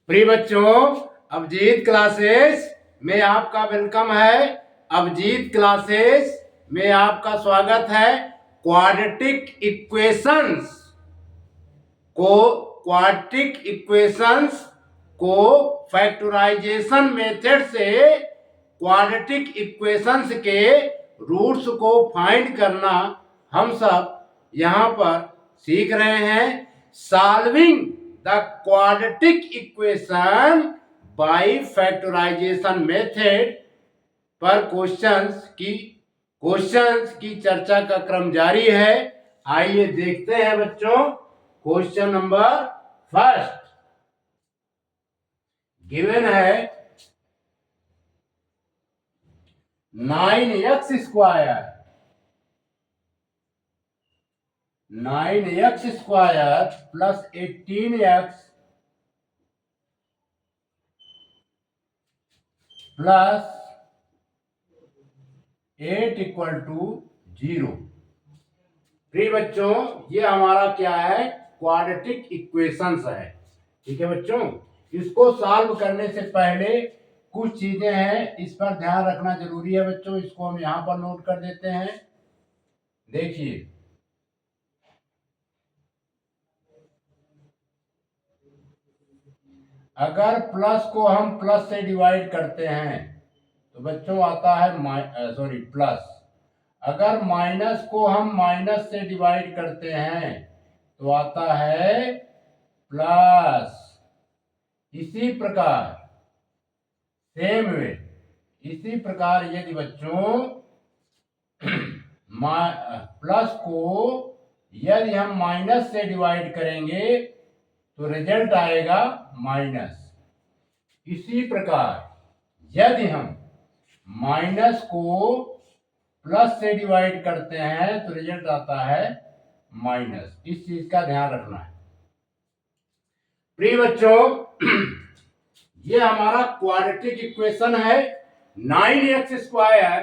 प्रिय बच्चों, अभिजीत क्लासेस में आपका वेलकम है। अभिजीत क्लासेस में आपका स्वागत है। क्वाड्रेटिक इक्वेशंस को फैक्टराइजेशन मेथड से क्वाड्रेटिक इक्वेशंस के रूट्स को फाइंड करना हम सब यहाँ पर सीख रहे हैं। Solving the quadratic equation by factorisation method पर क्वेश्चंस की चर्चा का क्रम जारी है। आइए देखते हैं बच्चों। क्वेश्चन नंबर फर्स्ट गिवन है 9x square plus 18x plus 8 equal to 0। प्रिय बच्चों, ये हमारा क्या है? क्वाड्रेटिक इक्वेशंस है। ठीक है बच्चों, इसको सॉल्व करने से पहले कुछ चीजें हैं, इस पर ध्यान रखना जरूरी है बच्चों। इसको हम यहां पर नोट कर देते हैं। देखिए, अगर प्लस को हम प्लस से डिवाइड करते हैं तो बच्चों आता है प्लस। अगर माइनस को हम माइनस से डिवाइड करते हैं तो आता है प्लस। इसी प्रकार यदि बच्चों प्लस को यदि हम माइनस से डिवाइड करेंगे तो रिजल्ट आएगा माइनस। इसी प्रकार यदि हम माइनस को प्लस से डिवाइड करते हैं तो रिजल्ट आता है माइनस। इस चीज का ध्यान रखना है। प्रिय बच्चों, ये हमारा क्वाड्रेटिक इक्वेशन है 9x square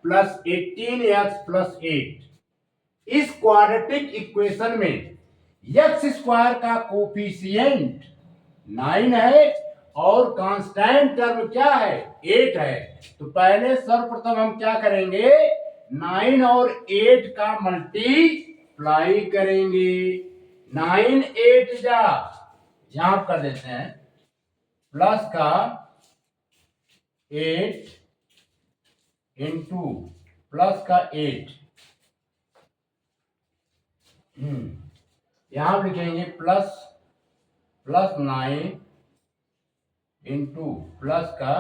plus 18x plus 8। इस क्वाड्रेटिक इक्वेशन में x स्क्वायर का कोफिशिएंट 9 है और कांस्टेंट टर्म क्या है? 8 है। तो पहले सर्वप्रथम हम क्या करेंगे? 9 और 8 का मल्टीप्लाई करेंगे। 9 8 जा यहां कर देते हैं प्लस का 8 इंटू प्लस का 8। यहां लिखेंगे प्लस 9 इंटू प्लस का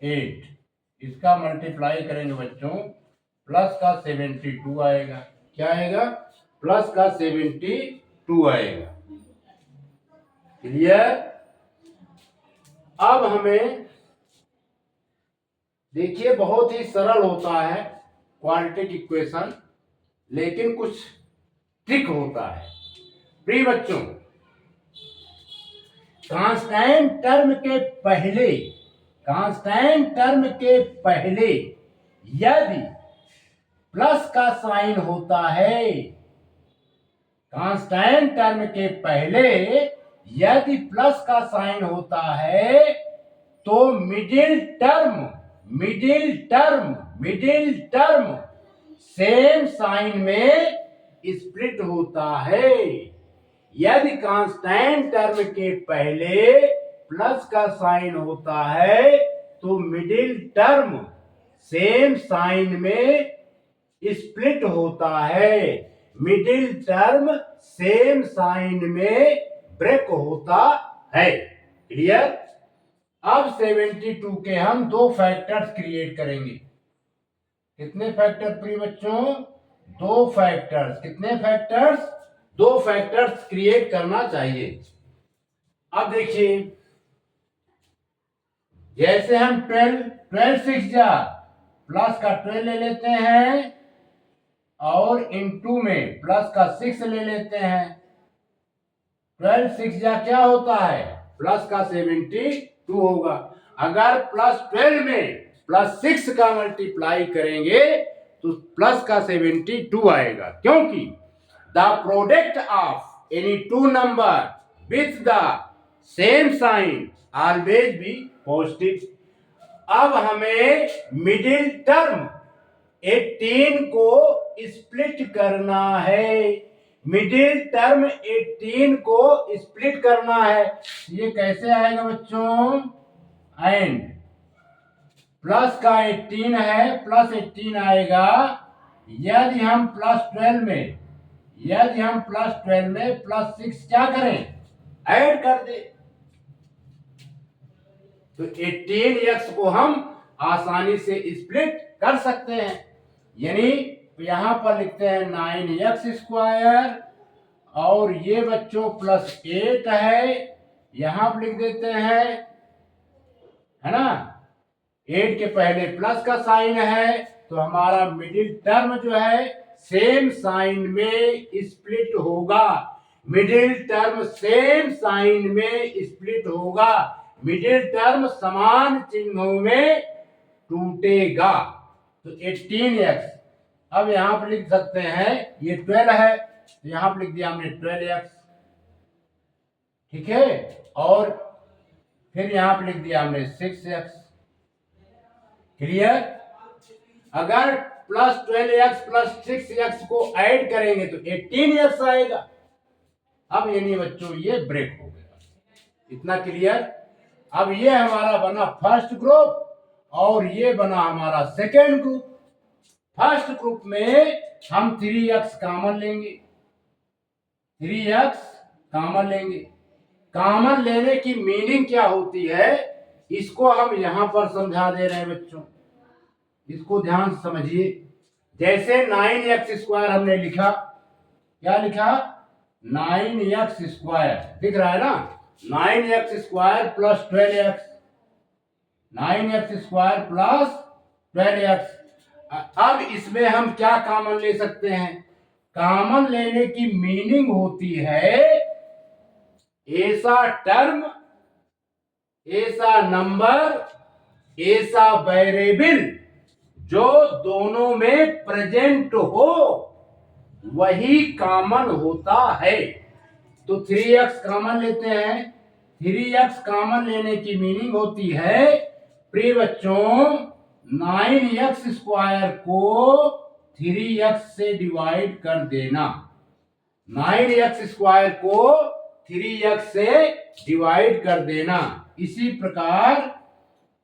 8। इसका मल्टीप्लाई करेंगे बच्चों, प्लस का 72 आएगा। क्या आएगा? प्लस का 72 आएगा। क्लियर? अब हमें देखिए, बहुत ही सरल होता है क्वाड्रेटिक इक्वेशन, लेकिन कुछ ट्रिक होता है। प्रिय बच्चों, कांस्टेंट टर्म के पहले यदि प्लस का साइन होता है, कांस्टेंट टर्म के पहले यदि प्लस का साइन होता है तो मिडिल टर्म सेम साइन में स्प्लिट होता है। यदि कांस्टेंट टर्म के पहले प्लस का साइन होता है तो मिडिल टर्म सेम साइन में स्प्लिट होता है। मिडिल टर्म सेम साइन में ब्रेक होता है। क्लियर? अब 72 के हम दो फैक्टर्स क्रिएट करेंगे। कितने फैक्टर प्रिय बच्चों? दो फैक्टर्स। कितने फैक्टर्स? दो फैक्टर्स क्रिएट करना चाहिए। अब देखिए, जैसे हम 12 6 जा प्लस का 12 ले लेते हैं और इनटू में प्लस का 6 ले लेते हैं। 12 6 जा क्या होता है? प्लस का 72 होगा। अगर प्लस 12 में प्लस 6 का मल्टीप्लाई करेंगे तो प्लस का 72 आएगा, क्योंकि the product of any two number with the same sign always be positive. अब हमें मिडिल टर्म 18 को स्प्लिट करना है। मिडिल टर्म 18 को स्प्लिट करना है। ये कैसे आएगा बच्चों? एंड प्लस का 18 है, प्लस 18 आएगा। यदि हम प्लस 12 में प्लस 6 क्या करें? ऐड कर दे, तो 18x को हम आसानी से स्प्लिट कर सकते हैं। यानी यहां पर लिखते हैं 9x² और ये बच्चों प्लस 8 है, यहां पर लिख देते हैं, है ना? 8 के पहले प्लस का साइन है, तो हमारा मिडिल टर्म जो है सेम साइन में स्प्लिट होगा। मिडिल टर्म सेम साइन में स्प्लिट होगा। मिडिल टर्म समान चिन्हों में टूटेगा। तो 18x अब यहां पर लिख सकते हैं, ये 12 है तो यहां पर लिख दिया हमने 12x, ठीक है। और फिर यहां पर लिख दिया हमने 6x। क्लियर? अगर प्लस 12x प्लस 6x को ऐड करेंगे तो 18x आएगा। अब यानी बच्चों ये ब्रेक हो गया। इतना क्लियर? अब ये हमारा बना फर्स्ट ग्रुप और ये बना हमारा सेकेंड ग्रुप। फर्स्ट ग्रुप में हम 3x कॉमन लेंगे, 3x कॉमन लेंगे। कॉमन लेने की मीनिंग क्या होती है इसको हम यहां पर समझा दे रहे हैं बच्चों, इसको ध्यान से समझिए। जैसे 9x² हमने लिखा, क्या लिखा? 9x² दिख रहा है ना? 9x² plus 12x, 9x² plus 12x। अब इसमें हम क्या कॉमन ले सकते हैं? कॉमन लेने की मीनिंग होती है ऐसा टर्म, ऐसा नंबर, ऐसा वेरिएबल जो दोनों में प्रेजेंट हो वही कॉमन होता है। तो 3x कॉमन लेते हैं। 3x कॉमन लेने की मीनिंग होती है प्रिय बच्चों 9x² को 3x से डिवाइड कर देना। 9x² को 3x से डिवाइड कर देना। इसी प्रकार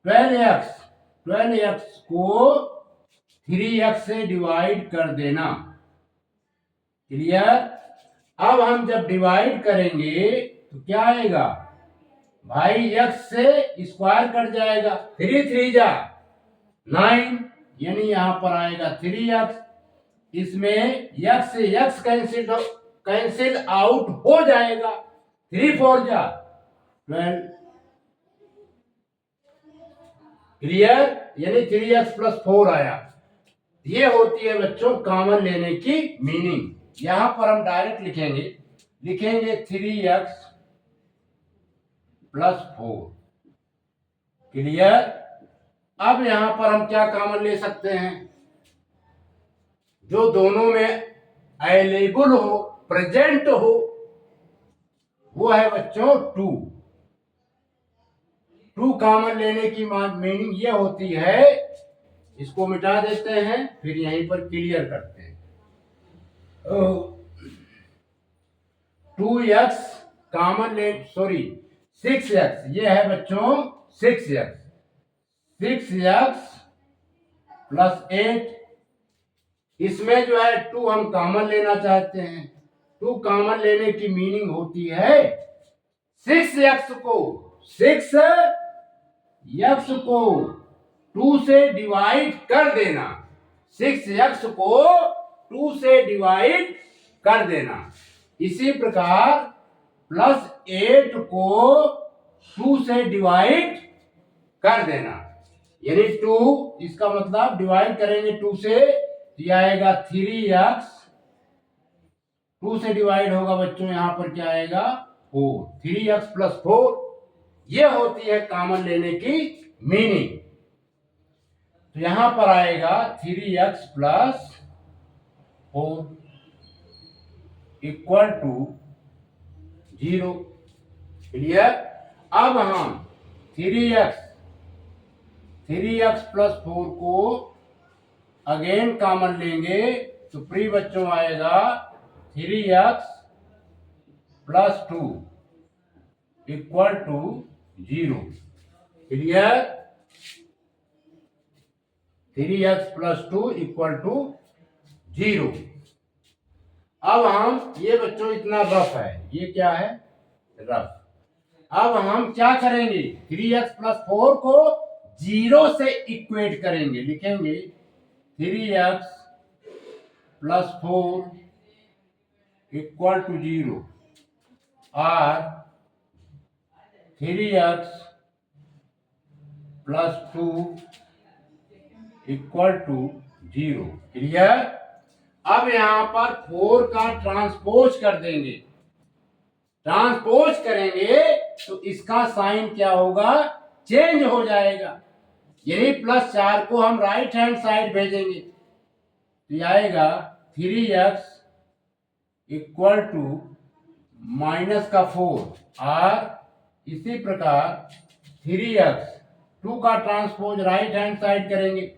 12x को 3x से डिवाइड कर देना। क्लियर? अब हम जब डिवाइड करेंगे तो क्या आएगा भाई? x से स्क्वायर कट जाएगा, 3 3 जा 9, यानी यहां पर आएगा 3x। इसमें x से x कैंसिल आउट हो जाएगा, 3 4 जा 12। क्लियर? यानी 3x प्लस 4 आया। ये होती है बच्चों कॉमन लेने की मीनिंग। यहां पर हम डायरेक्ट लिखेंगे 3x प्लस 4। क्लियर? अब यहां पर हम क्या कॉमन ले सकते हैं? जो दोनों में अवेलेबल हो, प्रेजेंट हो, वो है बच्चों 2। 2 कॉमन लेने की मीनिंग ये होती है, इसको मिटा देते हैं फिर यहीं पर क्लियर करते हैं। 2x कॉमन ले, सॉरी 6x, ये है बच्चों 6x। 6x प्लस 8, इसमें जो है 2 हम कॉमन लेना चाहते हैं। 2 कॉमन लेने की मीनिंग होती है 6x को 2 से डिवाइड कर देना। 6x को 2 से डिवाइड कर देना। इसी प्रकार प्लस 8 को 2 से डिवाइड कर देना। यानी 2, इसका मतलब डिवाइड करेंगे 2 से तो आएगा 3x। 2 से डिवाइड होगा बच्चों, यहां पर क्या आएगा 4। 3x प्लस 4, ये होती है कॉमन लेने की मीनिंग। तो यहां पर आएगा 3x plus 4 equal to 0। Clear? अब हम 3x+4 को अगेन कॉमन लेंगे तो प्री बच्चों आएगा 3x+2 = 0। क्लियर? 3x+2 = 0। अब हम ये बच्चों इतना रफ है, ये क्या है? रफ। अब हम क्या करेंगे? 3x+4 को 0 से इक्वेट करेंगे। लिखेंगे 3x+4 = 0 और 3x+2 = 0। क्लियर? अब यहां पर 4 का ट्रांसपोज कर देंगे। ट्रांसपोज करेंगे तो इसका साइन क्या होगा? चेंज हो जाएगा। यही +4 को हम राइट हैंड साइड भेजेंगे तो आएगा 3x = -4 और इसी प्रकार 3x 2 का ट्रांसपोज राइट हैंड साइड करेंगे,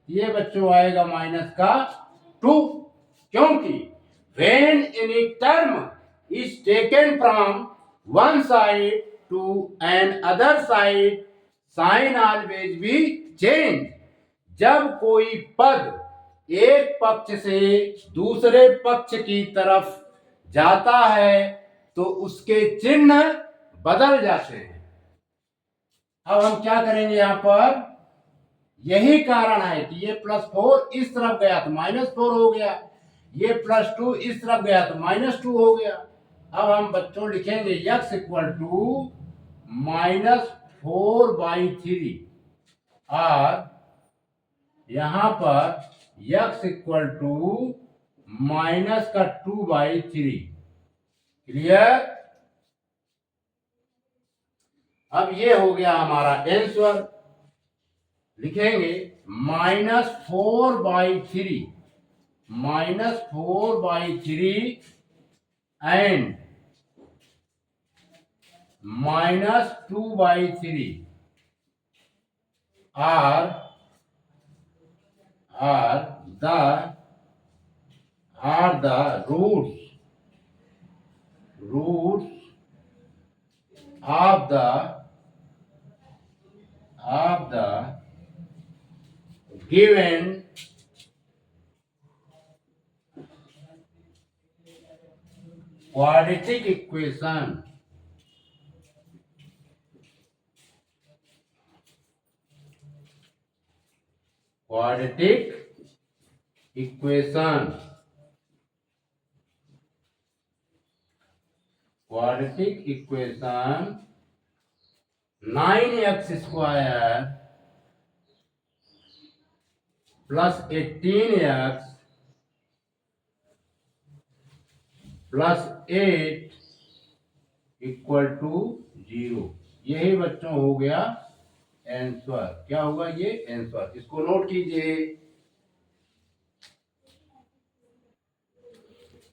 ये बच्चों आएगा -2, क्योंकि when any term is taken from one side to another side, sign always be change। जब कोई पद एक पक्ष से दूसरे पक्ष की तरफ जाता है तो उसके चिन्ह बदल जाते हैं। अब हम क्या करेंगे? यहां पर यही कारण है कि ये +4 इस तरफ गया तो -4 हो गया, ये +2 इस तरफ गया तो -2 हो गया। अब हम बच्चों लिखेंगे x = -4/3 और यहां पर x = -2/3। क्लियर? अब ये हो गया हमारा आंसर। लिखेंगे -4/3 and -2/3 are the roots of the given quadratic equation। quadratic equation 9x² + 18x + 8 = 0। यही बच्चों हो गया आंसर। क्या होगा ये? आंसर। इसको नोट कीजिए।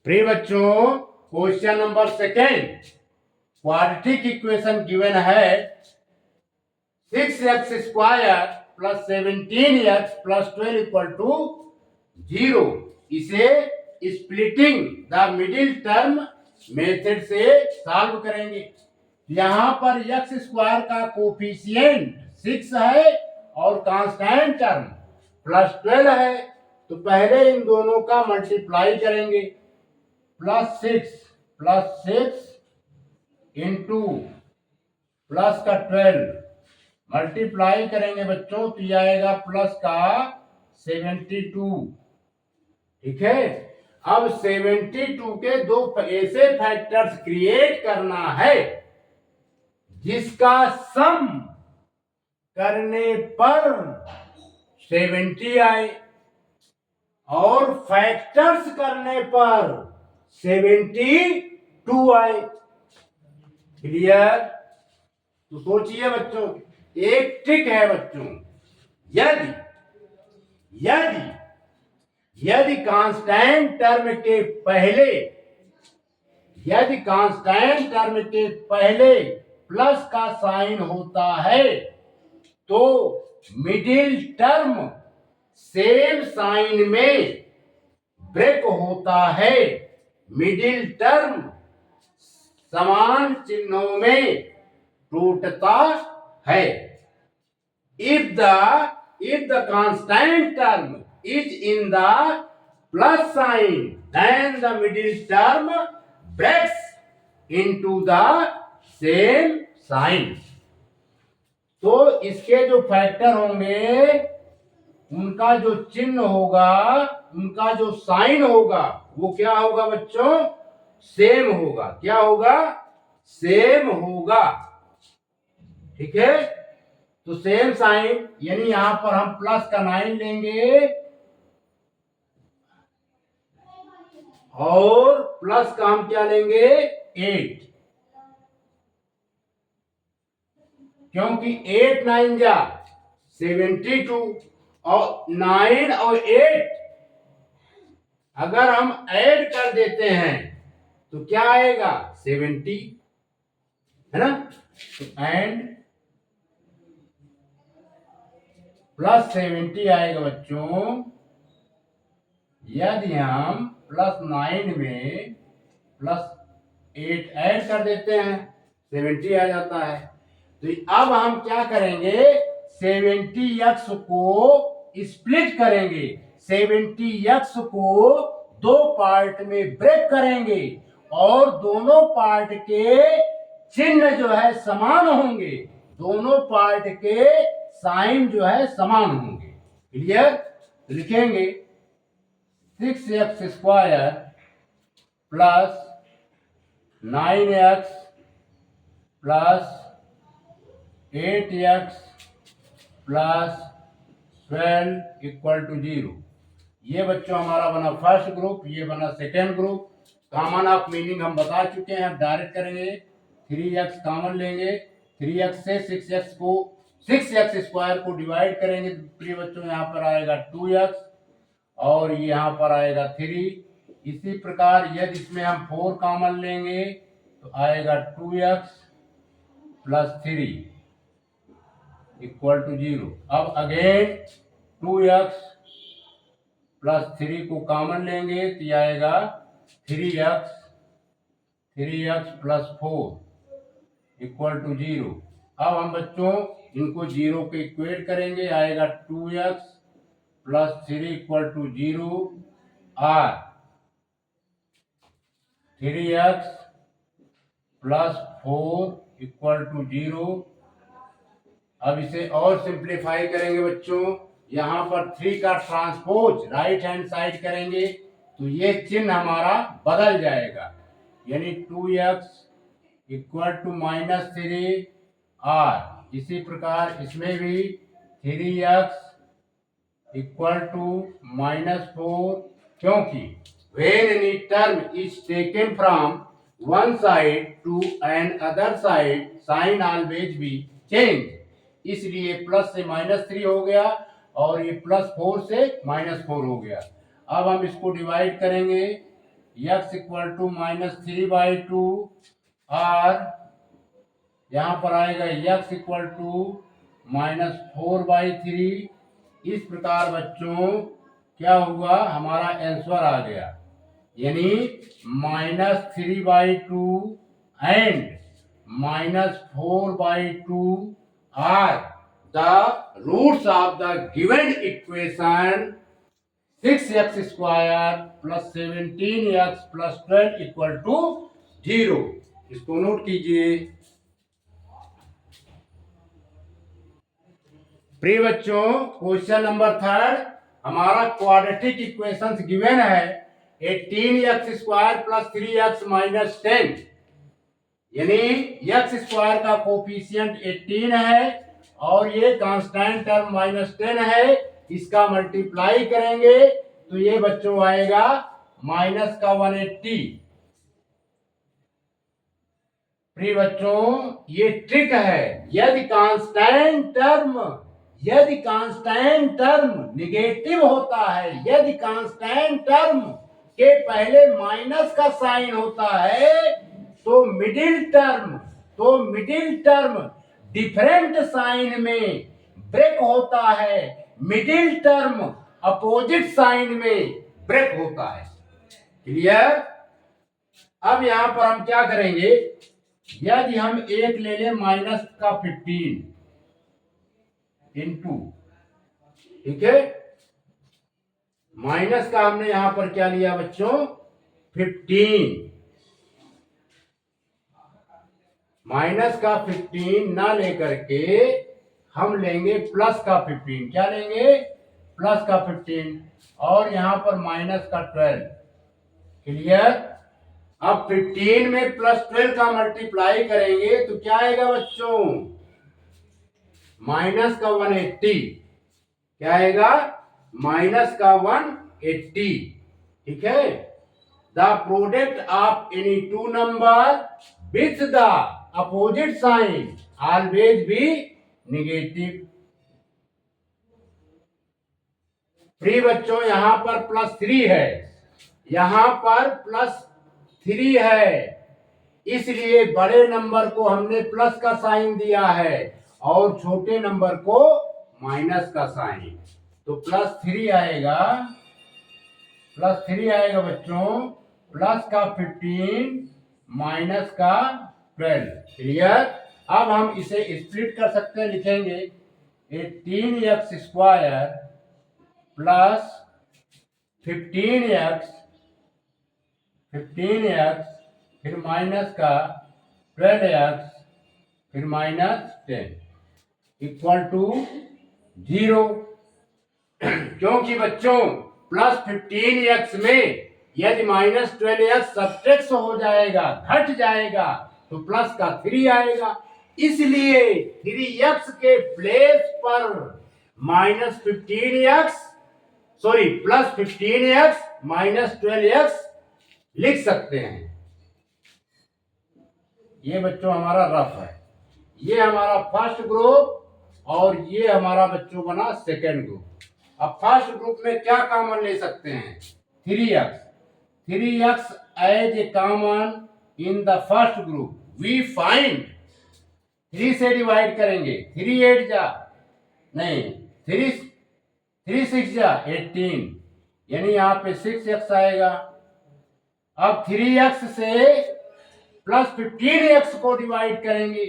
प्रिय बच्चों, question number 2, quadratic equation given है 6x² + 17x + 12 = 0। इसे splitting the middle term method से सॉल्व करेंगे। यहां पर x² का कोफिशिएंट 6 है और कांस्टेंट टर्म +12 है, तो पहले इन दोनों का मल्टीप्लाई करेंगे। +6 इंटू प्लस का 12 मल्टीप्लाई करेंगे बच्चों तो ये आएगा +72। ठीक है? अब 72 के दो ऐसे फैक्टर्स क्रिएट करना है जिसका सम करने पर 70 आए और फैक्टर्स करने पर 72 आए। क्लियर? तो सोचिए बच्चों, एक ट्रिक है बच्चों, यदि कांस्टेंट टर्म के पहले प्लस का साइन होता है तो मिडिल टर्म सेम साइन में ब्रेक होता है, मिडिल टर्म समान चिन्हों में टूटता है। if the constant term is in the plus sign, then the middle term breaks into the same sign. तो इसके जो फैक्टर होंगे उनका जो चिन्ह होगा, उनका जो साइन होगा वो क्या होगा बच्चों? सेम होगा। क्या होगा? सेम होगा। ठीक है, तो सेम साइन, यानी यहां पर हम प्लस का 9 लेंगे और प्लस का हम क्या लेंगे? 8, क्योंकि 8 9 जा 72 और 9 और 8 अगर हम ऐड कर देते हैं तो क्या आएगा? 70, है ना? तो एंड प्लस 70 आएगा बच्चों। यदि हम प्लस 9 में प्लस 8 ऐड कर देते हैं 70 आ जाता है। तो अब हम क्या करेंगे? 70x को स्प्लिट करेंगे, 70x को दो पार्ट में ब्रेक करेंगे और दोनों पार्ट के चिन्ह जो है समान होंगे, दोनों पार्ट के साइन जो है समान होंगे। क्लियर? लिखेंगे 6x square plus 9x plus 8x plus 12 equal to 0। ये बच्चों हमारा बना फर्स्ट ग्रुप, ये बना second group. Common of meaning हम बता चुके हैं, हम डायरेक्ट करेंगे। 3x कॉमन लेंगे, 3x से 6x स्क्वायर को डिवाइड करेंगे तो प्रिय बच्चों यहाँ पर आएगा 2x और यहाँ पर आएगा 3। इसी प्रकार यदि इसमें हम 4 कॉमन लेंगे तो आएगा 2x प्लस 3 इक्वल टू 0। अब अगेन 2x प्लस 3 को कॉमन लेंगे तो आएगा 3x प्लस 4 इक्वल टू 0। अब हम बच्चों इनको 0 के इक्वेट करेंगे, आएगा 2x प्लस 3 इक्वल टू 0 और 3x प्लस 4 इक्वल टू 0। अब इसे और सिंप्लीफाई करेंगे बच्चों, यहां पर 3 का ट्रांसपोज राइट हैंड साइड करेंगे तो ये चिन्ह हमारा बदल जाएगा, यानी 2x इक्वल टू -3 और इसी प्रकार इसमें भी 3x इक्वल टू -4, क्योंकि when any term is taken from one side to another side, sign always be change। इसलिए प्लस से -3 हो गया और ये +4 से -4 हो गया। अब हम इसको डिवाइड करेंगे, x इक्वल टू -3/2 और यहाँ पर आएगा x इक्वल टू -4/3। इस प्रकार बच्चों क्या हुआ? हमारा आंसर आ गया, यानी -3/2 and -4/2 are the roots of the given equation 6x square plus 17x plus 12 equal to 0। इसको नोट कीजिए। प्रिय बच्चों, क्वेश्चन नंबर 3 हमारा क्वाड्रेटिक इक्वेशंस गिवन है 18x square plus 3x minus 10, यानी x स्क्वायर का कोफिशिएंट 18 है और ये कांस्टेंट टर्म -10 है। इसका मल्टीप्लाई करेंगे तो ये बच्चों आएगा -180। प्रिय बच्चों, ये ट्रिक है, यदि कांस्टेंट टर्म निगेटिव होता है, यदि कांस्टेंट टर्म के पहले माइनस का साइन होता है तो मिडिल टर्म तो मिडिल टर्म डिफरेंट साइन में ब्रेक होता है, मिडिल टर्म अपोजिट साइन में ब्रेक होता है। क्लियर? अब यहां पर हम क्या करेंगे, यदि हम एक ले लें माइनस का 15 इंटू, ठीक है, माइनस का हमने यहां पर क्या लिया बच्चों 15, माइनस का 15 ना लेकर के हम लेंगे प्लस का 15। क्या लेंगे? प्लस का 15 और यहां पर माइनस का 12। क्लियर? अब 15 में प्लस 12 का मल्टीप्लाई करेंगे तो क्या आएगा बच्चों, माइनस का 180। क्या आएगा? माइनस का 180। ठीक है, the product of any two number with the opposite sign always be negative. फ्री बच्चों, यहां पर +3 है, यहां पर +3 है, इसलिए बड़े नंबर को हमने प्लस का साइन दिया है और छोटे नंबर को माइनस का साइन। तो +3 आएगा, +3 आएगा बच्चों, प्लस का 15 माइनस का 12। क्लियर? अब हम इसे स्प्लिट कर सकते हैं, लिखेंगे 18x² प्लस 15x फिर माइनस का 12x फिर -10 इक्वल टू 0। क्योंकि बच्चों +15x में यदि -12x सब्ट्रैक्ट हो जाएगा, घट जाएगा, तो प्लस का 3 आएगा, इसलिए 3x के प्लेस पर +15x -12x लिख सकते हैं। ये बच्चों हमारा रफ है, ये हमारा फर्स्ट ग्रुप और ये हमारा बच्चों बना सेकेंड ग्रुप। अब फर्स्ट ग्रुप में क्या कॉमन ले सकते हैं, 3x as a common in the first group we find, 3 से डिवाइड करेंगे, 3 8 जा नहीं 3 6 जा 18, यानी यहाँ पे 6x आएगा। अब 3x से +15x को डिवाइड करेंगे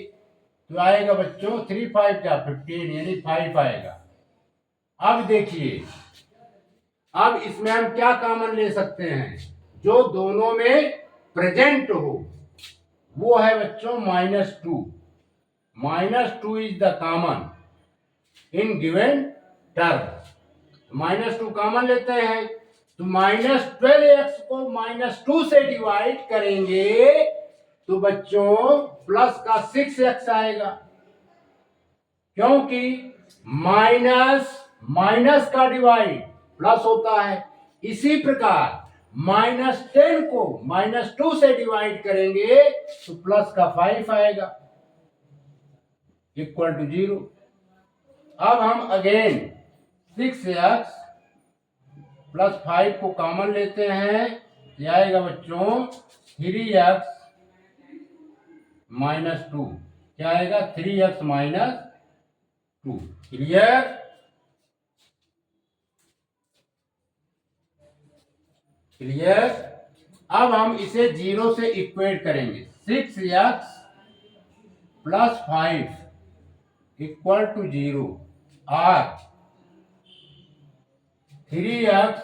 तो आएगा बच्चों 3 5 क्या 15, यानी 5 आएगा। अब देखिए, अब इसमें हम क्या कॉमन ले सकते हैं, जो दोनों में प्रेजेंट हो, वो है बच्चों -2। -2 is the common in given term. -2 common लेते हैं तो -12x को -2 से डिवाइड करेंगे तो बच्चों प्लस का 6x आएगा, क्योंकि माइनस का डिवाइड प्लस होता है। इसी प्रकार -10 को -2 से डिवाइड करेंगे तो प्लस का 5 आएगा इक्वल टू 0। अब हम अगेन 6x प्लस 5 को कॉमन लेते हैं, ये आएगा बच्चों 3x -2। क्या आएगा? 3x -2। क्लियर? क्लियर? अब हम इसे 0 से इक्वेट करेंगे, 6x प्लस 5 इक्वल टू 0 और 3x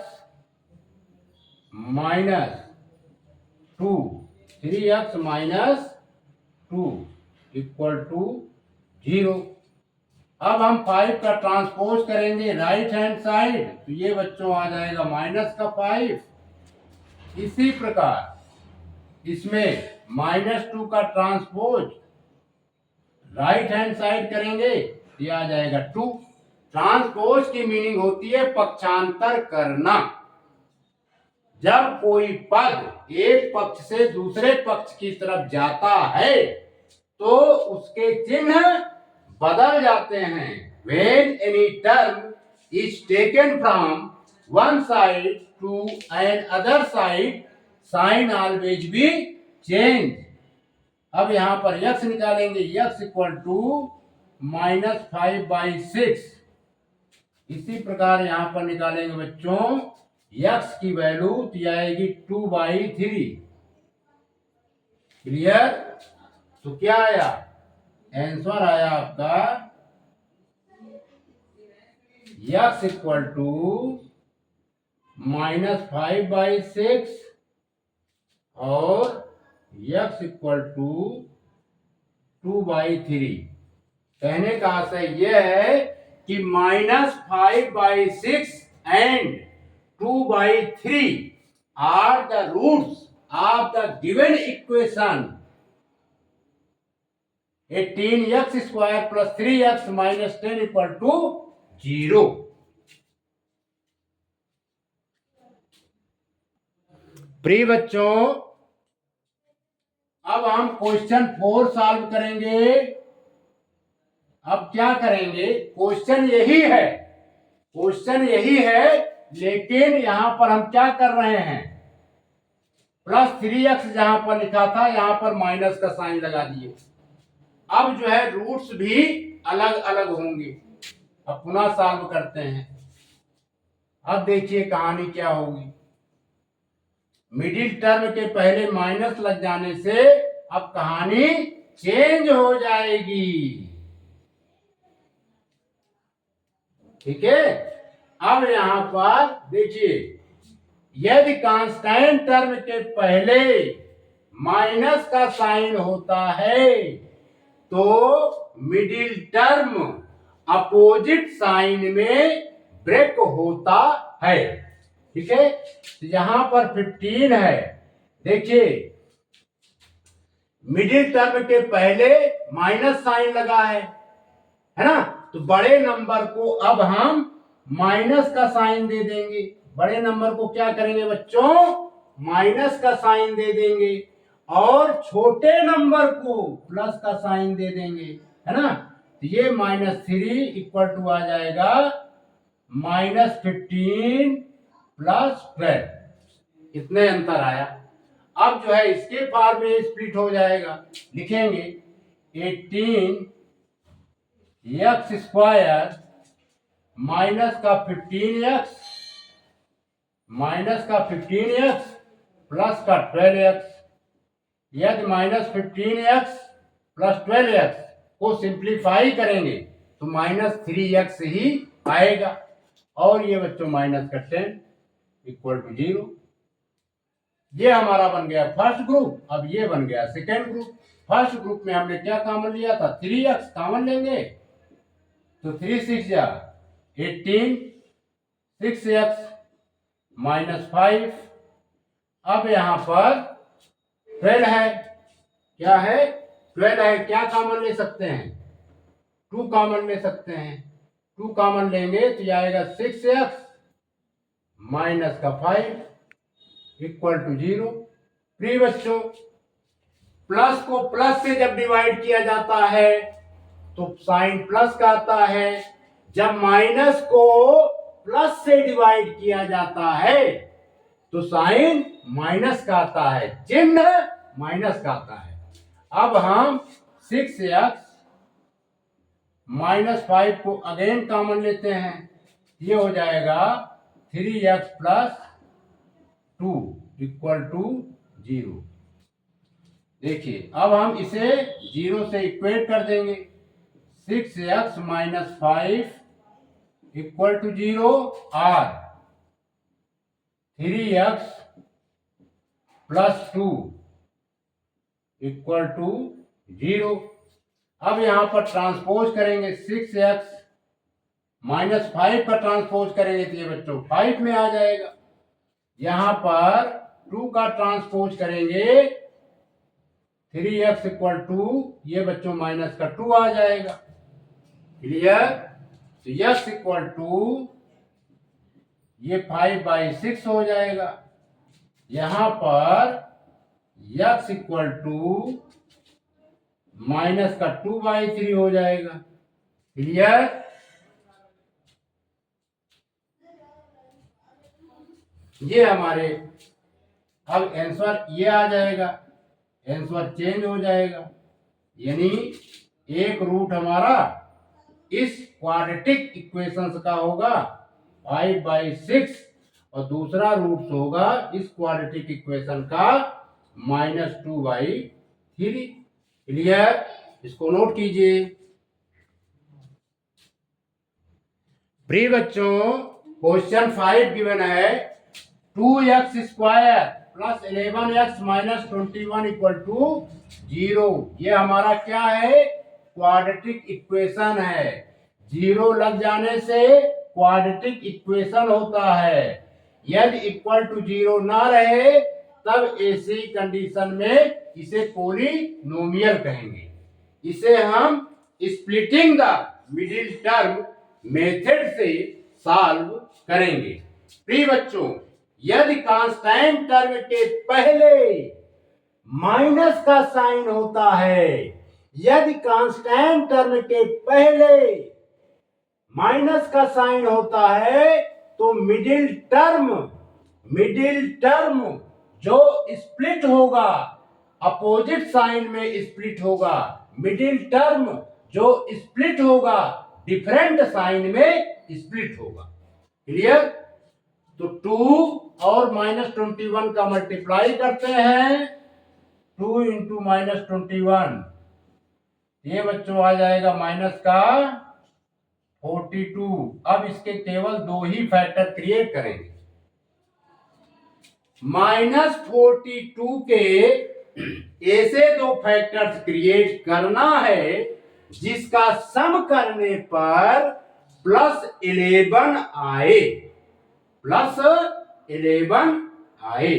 -2 इक्वल टू 0। अब हम 5 का ट्रांसपोज करेंगे राइट हैंड साइड, तो ये बच्चों आ जाएगा -5। इसी प्रकार इसमें -2 का ट्रांसपोज राइट हैंड साइड करेंगे, ये आ जाएगा 2। ट्रांसपोज की मीनिंग होती है पक्षांतर करना। जब कोई पद एक पक्ष से दूसरे पक्ष की तरफ जाता है तो उसके चिन्ह बदल जाते हैं। When any term is taken from one side to another side, sign always be changed. अब यहां पर x निकालेंगे, x इक्वल टू -5/6। इसी प्रकार यहां पर निकालेंगे बच्चों x की वैल्यू, तो आएगी 2/3। क्लियर? तो क्या आया आंसर? आया आपका x इक्वल टू -5/6 और x इक्वल टू 2/3। कहने का आशय यह है कि -5/6 and 2/3 are the roots of the given equation 18x² + 3x - 10 = 0। प्रिय बच्चों, अब हम क्वेश्चन 4 सॉल्व करेंगे। अब क्या करेंगे, क्वेश्चन यही है, लेकिन यहां पर हम क्या कर रहे हैं, +3x जहां पर लिखा था यहां पर माइनस का साइन लगा दिए। अब जो है रूट्स भी अलग अलग होंगे। अब पुनः सॉल्व करते हैं। अब देखिए कहानी क्या होगी। मिडिल टर्म के पहले माइनस लग जाने से अब कहानी चेंज हो जाएगी। ठीक है? अब यहां पर देखिए, यदि कांस्टेंट टर्म के पहले माइनस का साइन होता है तो मिडिल टर्म अपोजिट साइन में ब्रेक होता है। ठीक है? तो यहां पर 15 है। देखिए, मिडिल टर्म के पहले माइनस साइन लगा है ना? तो बड़े नंबर को अब हम माइनस का साइन दे देंगे। बड़े नंबर को क्या करेंगे बच्चों? माइनस का साइन दे देंगे और छोटे नंबर को प्लस का साइन दे देंगे, है ना? तो ये -3 इक्वल टू आ जाएगा -15 + 12। इतने अंतर आया। अब जो है इसके फॉर्म में स्प्लिट हो जाएगा। लिखेंगे 18x² माइनस का 15x प्लस का 12x। यदि -15x + 12x को सिंप्लीफाई करेंगे तो -3x ही आएगा। और ये बच्चों माइनस का 10 इक्वल टू 0। ये हमारा बन गया फर्स्ट ग्रुप। अब ये बन गया सेकेंड ग्रुप। फर्स्ट ग्रुप में हमने क्या कॉमन लिया था? 3x कॉमन लेंगे तो 3 6 या 18, 6x -5। अब यहां पर 12 है। क्या है? 12 है। क्या कॉमन ले सकते हैं? 2 कॉमन ले सकते हैं। 2 कॉमन लेंगे तो आएगा 6x -5 इक्वल टू 0। प्रिय बच्चों, प्लस को प्लस से जब डिवाइड किया जाता है तो साइन प्लस का आता है। जब माइनस को प्लस से डिवाइड किया जाता है तो साइन माइनस का आता है, चिन्ह माइनस का आता है। अब हम 6x -5 को अगेन कॉमन लेते हैं। ये हो जाएगा 3x + 2 इक्वल टू 0। देखिए, अब हम इसे 0 से इक्वेट कर देंगे। 6x -5 इक्वल टू 0 और 3x + 2 इक्वल टू 0। अब यहां पर ट्रांसपोज करेंगे। 6x -5 का ट्रांसपोज करेंगे तो ये बच्चों 5 में आ जाएगा। यहां पर 2 का ट्रांसपोज करेंगे 3x इक्वल टू, ये बच्चों माइनस का 2 आ जाएगा। क्लियर? तो x इक्वल टू ये 5/6 हो जाएगा। यहां पर x इक्वल टू माइनस का 2/3 हो जाएगा। क्लियर? ये हमारे अब आंसर ये आ जाएगा। आंसर चेंज हो जाएगा। यानी एक रूट हमारा इस क्वाड्रेटिक इक्वेशंस का होगा 5/6 और दूसरा रूट होगा इस क्वाड्रेटिक इक्वेशन का -2/3। क्लियर? इसको नोट कीजिए। प्रिय बच्चों, क्वेश्चन 5 गिवन है 2x² + 11x - 21 = 0। ये हमारा क्या है? क्वाड्रेटिक इक्वेशन है। 0 लग जाने से क्वाड्रेटिक इक्वेशन होता है। यदि इक्वल टू 0 ना रहे तब ऐसी कंडीशन में इसे पॉलिनोमियल कहेंगे। इसे हम splitting the middle term method से सॉल्व करेंगे। प्रिय बच्चों, यदि कांस्टेंट टर्म के पहले माइनस का साइन होता है, यदि कांस्टेंट टर्म के पहले माइनस का साइन होता है तो मिडिल टर्म जो स्प्लिट होगा अपोजिट साइन में स्प्लिट होगा। मिडिल टर्म जो स्प्लिट होगा डिफरेंट साइन में स्प्लिट होगा। क्लियर? तो 2 और -21 का मल्टीप्लाई करते हैं। 2 × -21 ये बच्चों आ जाएगा माइनस का 42। अब इसके केवल दो ही फैक्टर क्रिएट करेंगे। -42 के ऐसे दो फैक्टर्स क्रिएट करना है जिसका सम करने पर +11 आए।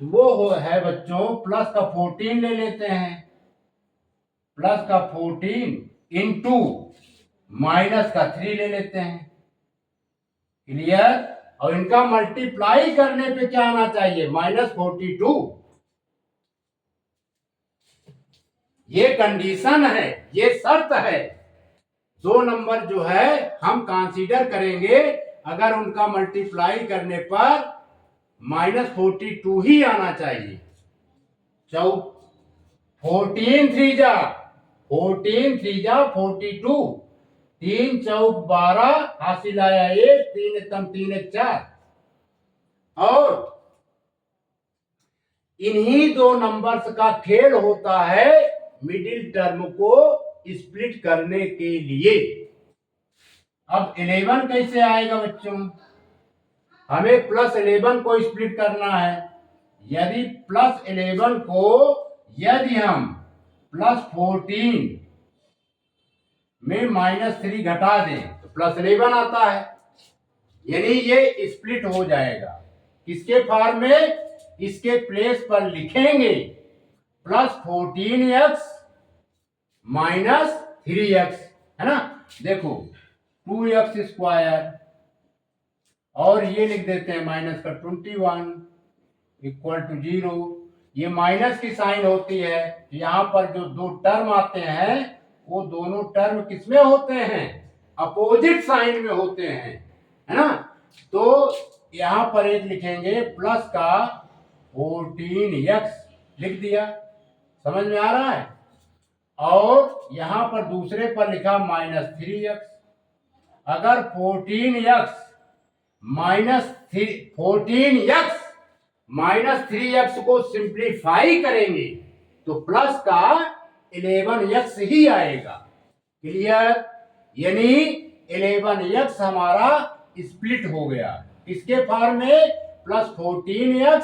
वो है बच्चों प्लस का 14 ले लेते हैं। प्लस का 14 इंटू माइनस का 3 ले लेते हैं। क्लियर? और इनका मल्टीप्लाई करने पे क्या आना चाहिए? -42। ये कंडीशन है, ये शर्त है। दो नंबर जो है हम कंसीडर करेंगे अगर उनका मल्टीप्लाई करने पर -42 ही आना चाहिए। 14 3 जा 42, 3 चौक 12, हासिल आया 1, 3 तम 3 1 4। और इन्हीं दो नंबर्स का खेल होता है मिडिल टर्म को स्प्लिट करने के लिए। अब 11 कैसे आएगा बच्चों? हमें +11 को स्प्लिट करना है। यदि +11 को यदि हम +14 में -3 घटा दें तो +11 आता है। यानी ये स्प्लिट हो जाएगा। किसके फॉर्म में? इसके प्लेस पर लिखेंगे +14x - 3x, है ना। देखो 2x² और ये लिख देते हैं -21 = 0। ये माइनस की साइन होती है। यहां पर जो दो टर्म आते हैं वो दोनों टर्म किसमें होते हैं? अपोजिट साइन में होते हैं, है ना। तो यहां पर एक लिखेंगे प्लस का 14x लिख दिया। समझ में आ रहा है? और यहां पर दूसरे पर लिखा -3x। अगर 14x -3x को सिंप्लीफाई करेंगे तो प्लस का 11x ही आएगा। क्लियर? यानी 11x हमारा स्प्लिट हो गया। इसके फॉर्म में +14x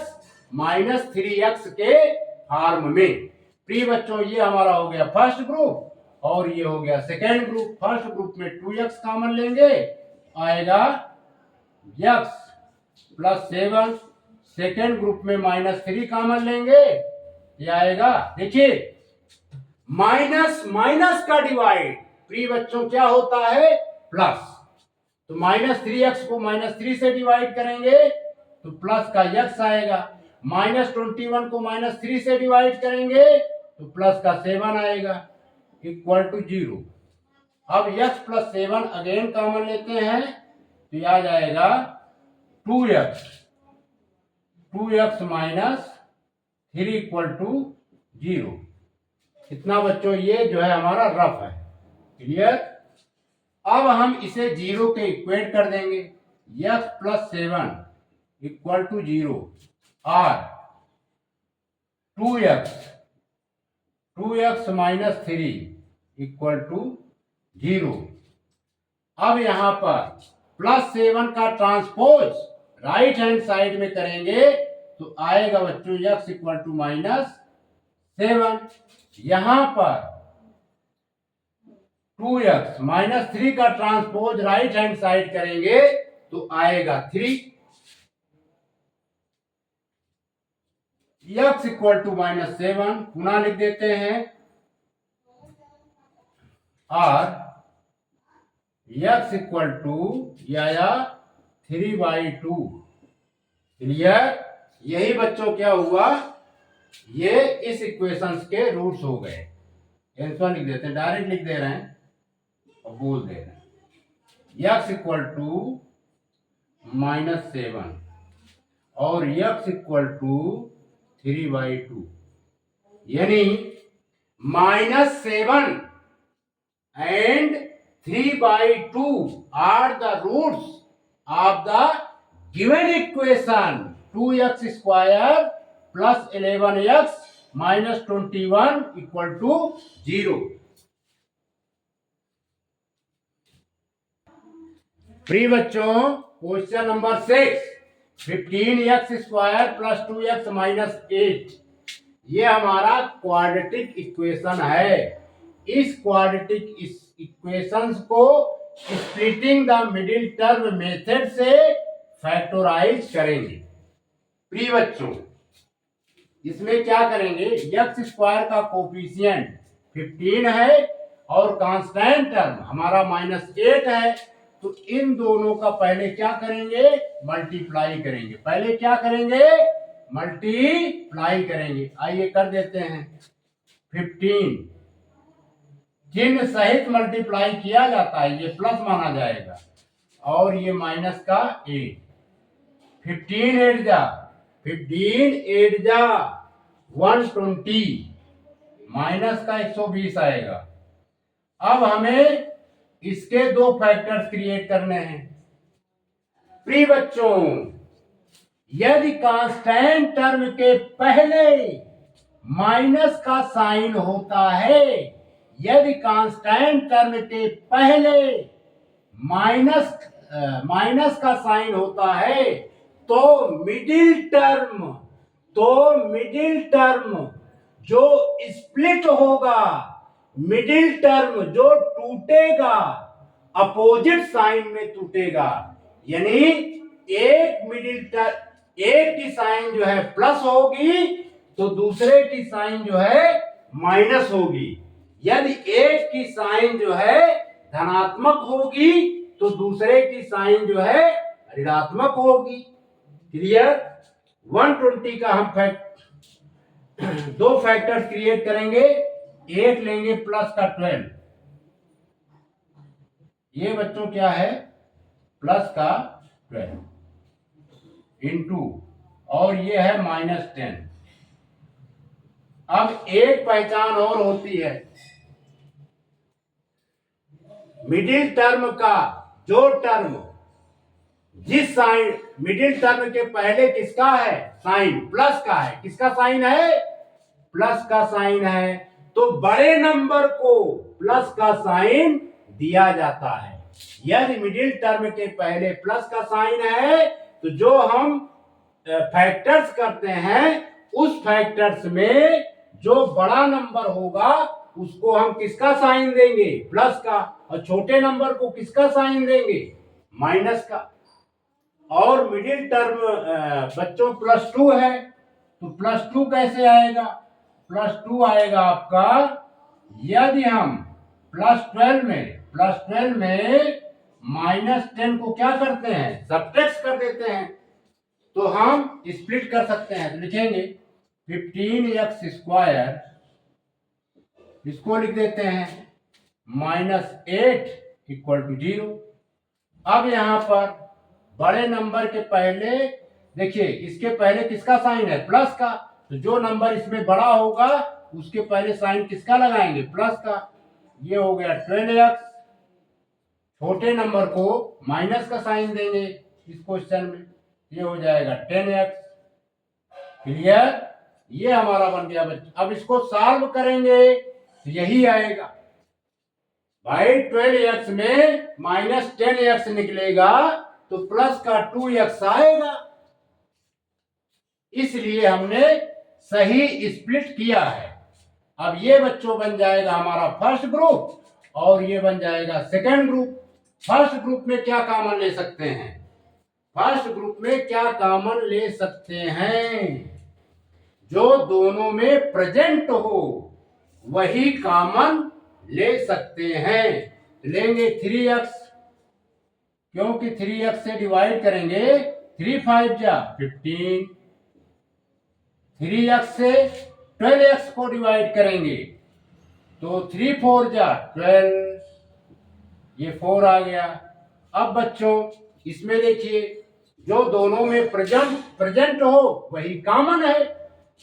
- 3x के फॉर्म में। प्रिय बच्चों, ये हमारा हो गया फर्स्ट ग्रुप और ये हो गया सेकेंड ग्रुप। फर्स्ट ग्रुप में 2x कॉमन लेंगे, आएगा x +7। सेकेंड ग्रुप में -3 कॉमन लेंगे, ये आएगा। देखिए माइनस का डिवाइड प्रिय बच्चों क्या होता है? प्लस। तो -3x को -3 से डिवाइड करेंगे तो प्लस का x आएगा। -21 को -3 से डिवाइड करेंगे तो प्लस का 7 आएगा = 0। अब x + 7 अगेन कॉमन लेते हैं तो यह आ जाएगा 2x - 3 इक्वल टू 0। इतना बच्चों ये जो है हमारा रफ है। क्लियर। अब हम इसे 0 के इक्वेट कर देंगे। x प्लस 7 इक्वल टू 0 और 2x माइनस 3 इक्वल टू 0। अब यहां पर +7 का ट्रांसपोज राइट हैंड साइड में करेंगे तो आएगा बच्चों x इक्वल टू -7। यहां पर 2x माइनस 3 का ट्रांसपोज राइट हैंड साइड करेंगे तो आएगा 3। x इक्वल टू -7 पुनः लिख देते हैं और x इक्वल टू या 3/2। क्लियर। यही बच्चों क्या हुआ, ये इस इक्वेशंस के रूट्स हो गए। आंसर लिख देते हैं, डायरेक्ट लिख दे रहे हैं और बोल दे रहे हैं x इक्वल टू -7 और x इक्वल टू 3/2, यानी -7 and 3/2 are the roots of the given equation 2x square plus 11x minus 21 equal to 0। प्रिय बच्चों, question number 6, 15x square plus 2x minus 8, ये हमारा क्वाड्रेटिक इक्वेशन है। इस क्वाड्रेटिक इक्वेशंस को splitting the middle term method से factorise करेंगे। प्रिय बच्चों, इसमें क्या करेंगे, x स्क्वायर का कोफिशिएंट 15 है और कांस्टेंट टर्म हमारा -8 है, तो इन दोनों का पहले क्या करेंगे, मल्टीप्लाई करेंगे। पहले क्या करेंगे, मल्टीप्लाई करेंगे। आइए कर देते हैं। 15 चिन्ह सहित मल्टीप्लाई किया जाता है, ये प्लस माना जाएगा, और ये माइनस का 8। 15 8 जा 120, माइनस का 120 आएगा। अब हमें इसके दो फैक्टर्स क्रिएट करने हैं। प्रिय बच्चों, यदि कांस्टेंट टर्म के पहले माइनस का साइन होता है, यदि कांस्टेंट टर्म के पहले माइनस का साइन होता है तो मिडिल टर्म जो स्प्लिट होगा, मिडिल टर्म जो टूटेगा अपोजिट साइन में टूटेगा। यानी एक की साइन जो है प्लस होगी तो दूसरे की साइन जो है माइनस होगी। यदि एक की साइन जो है धनात्मक होगी तो दूसरे की साइन जो है ऋणात्मक होगी। क्लियर। 120 का हम दो फैक्टर्स क्रिएट करेंगे। एक लेंगे प्लस का 12, ये बच्चों क्या है, प्लस का 12 इंटू, और ये है -10। अब एक पहचान और होती है, मिडिल टर्म का जो टर्म जिस साइन, मिडिल टर्म के पहले किसका है साइन, प्लस का है। किसका साइन है, प्लस का साइन है, तो बड़े नंबर को प्लस का साइन दिया जाता है। यदि मिडिल टर्म के पहले प्लस का साइन है तो जो हम फैक्टर्स करते हैं उस फैक्टर्स में जो बड़ा नंबर होगा उसको हम किसका साइन देंगे, प्लस का, और छोटे नंबर को किसका साइन देंगे, माइनस का। और मिडिल टर्म बच्चों +2 है, तो +2 कैसे आएगा, +2 आएगा आपका यदि हम +12 में -10 को क्या करते हैं, सब्ट्रैक्ट कर देते हैं, तो हम स्प्लिट कर सकते हैं। तो लिखेंगे 15x स्क्वायर, इसको लिख देते हैं -8 इक्वल टू 0। अब यहां पर बड़े नंबर के पहले देखिए, इसके पहले किसका साइन है, प्लस का, तो जो नंबर इसमें बड़ा होगा उसके पहले साइन किसका लगाएंगे, प्लस का। ये हो गया 12x। छोटे नंबर को माइनस का साइन देंगे इस क्वेश्चन में, ये हो जाएगा 10x। क्लियर, ये हमारा बन गया बच्चा। अब इसको सॉल्व करेंगे तो यही आएगा भाई, 12x में माइनस 10x निकलेगा तो प्लस का 2x आएगा, इसलिए हमने सही स्प्लिट किया है। अब ये बच्चों बन जाएगा हमारा फर्स्ट ग्रुप और ये बन जाएगा सेकंड ग्रुप। फर्स्ट ग्रुप में क्या कॉमन ले सकते हैं, फर्स्ट ग्रुप में क्या कॉमन ले सकते हैं, जो दोनों में प्रेजेंट हो वही कॉमन ले सकते हैं। लेंगे 3x, क्योंकि 3x से डिवाइड करेंगे 3 5 जा 15, 3x से 12x को डिवाइड करेंगे तो 3 4 जा 12, ये 4 आ गया। अब बच्चों इसमें देखिए जो दोनों में प्रेजेंट हो वही कॉमन है,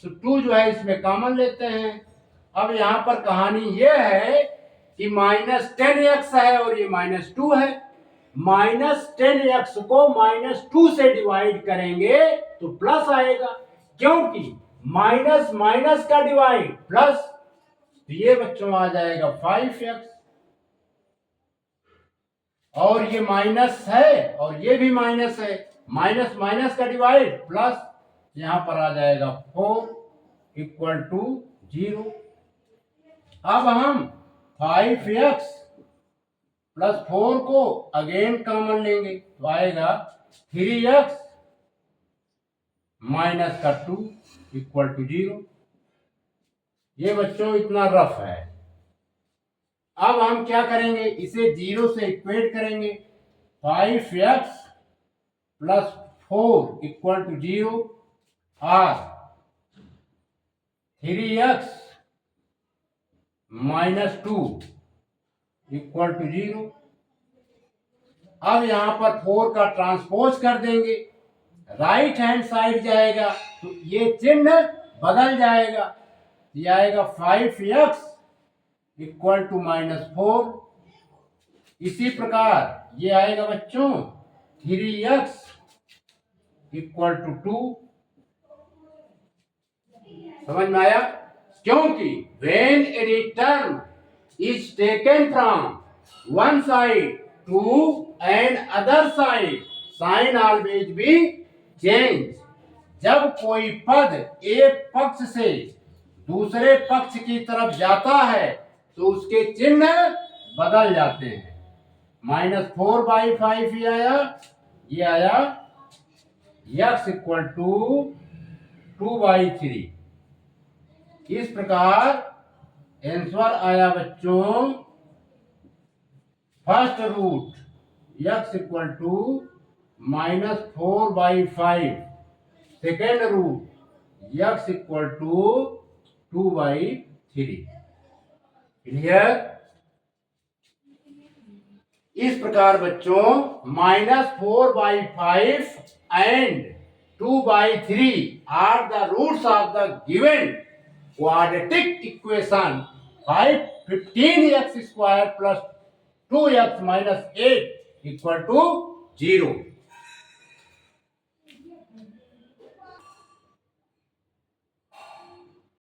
तो 2 जो है इसमें कॉमन लेते हैं। अब यहां पर कहानी ये है कि -10x है और ये -2 है। -10x को -2 से डिवाइड करेंगे तो प्लस आएगा, क्योंकि माइनस माइनस का डिवाइड प्लस, तो ये बच्चों आ जाएगा 5x। और ये माइनस है और ये भी माइनस है, माइनस माइनस का डिवाइड प्लस, यहां पर आ जाएगा 4 = 0। अब हम 5x प्लस 4 को अगेन कॉमन लेंगे तो आएगा 3x माइनस का 2 = 0। ये बच्चों इतना रफ है। अब हम क्या करेंगे, इसे 0 से इक्वेट करेंगे। 5x प्लस 4 = 0 और 3x माइनस 2 = 0। अब यहां पर 4 का ट्रांसपोज कर देंगे, राइट हैंड साइड जाएगा तो ये चिन्ह बदल जाएगा, ये आएगा 5x = -4। इसी प्रकार ये आएगा बच्चों 3x = 2। समझ में आया, क्योंकि when any term is taken from one side to another side, sign always be change। जब कोई पद एक पक्ष से दूसरे पक्ष की तरफ जाता है तो उसके चिन्ह बदल जाते हैं। -4/5 ये आया, ये आया x = 2/3। इस प्रकार आंसर आया बच्चों first root x = -4/5, second root x = 2/3। Clear. इस प्रकार बच्चों -4/5 and 2/3 are the roots of the given quadratic equation 15x² + 2x - 8 = 0।